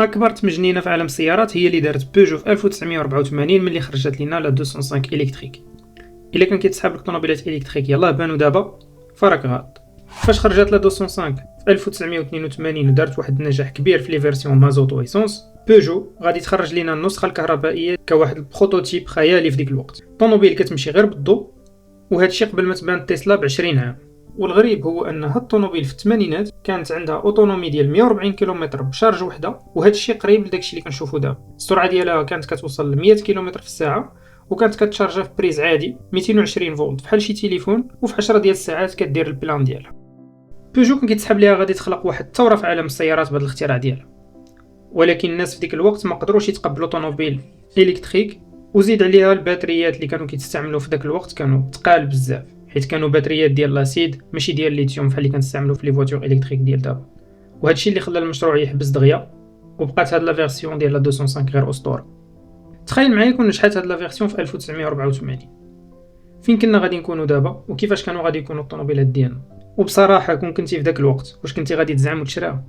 اكبر تمجنينه في عالم السيارات هي اللي دارت بيجو في 1984 ملي خرجت لنا لا 205 الكتريك. الا كان كيتسحاب لك طوموبيلات الكتريك يلاه بانوا دابا فراك غلط. فاش خرجت لا 205 في 1982 ودارت واحد النجاح كبير في لي فيرسيون مازوت و ايسونس، بيجو غادي تخرج لنا النسخه الكهربائيه كواحد البروتوتيب خيالي في ديك الوقت. طوموبيل كتمشي غير بالضوء، وهذا الشيء قبل ما تبان تسلا ب 20 عام. والغريب هو ان هاد الطوموبيل في الثمانينات كانت عندها اوتونومي ديال 140 كيلومتر بشارج وحده، وهذا الشيء قريب لداكشي اللي كنشوفو دابا. السرعه ديالها كانت كتوصل ل 100 كيلومتر في الساعه، وكانت كتشارجا في بريز عادي 220 فولت بحال شي تليفون، وفي 10 ديال الساعات كدير البلان ديالها. بيجو كان كيتسحب ليها غادي تخلق واحد الثوره في عالم السيارات بهذا الاختراع ديالها، ولكن الناس في ديك الوقت ما قدروش يتقبلوا طوموبيل الكتريك، وزيد عليها الباتريات اللي كانوا كيتستعملوا في داك الوقت كانوا ثقال بزاف، حيت كانوا باتريات ديال لاسيد ماشي ديال الليثيوم بحال اللي كنستعملوا في لي فواتور الكتريك ديال دابا. وهذا الشيء اللي خلى المشروع يحبس دغيا، وبقات هاد لا فيرسيون ديال لا 205 غير اسطوره. تخيل معايا كون نجحت هاد لا فيرسيون في 1984، فين كنا غادي نكونوا دابا وكيفاش كانوا غادي يكونوا الطوموبيلات ديالنا؟ وبصراحه كون كنتي في داك الوقت واش كنتي غادي تزعم وتشراها؟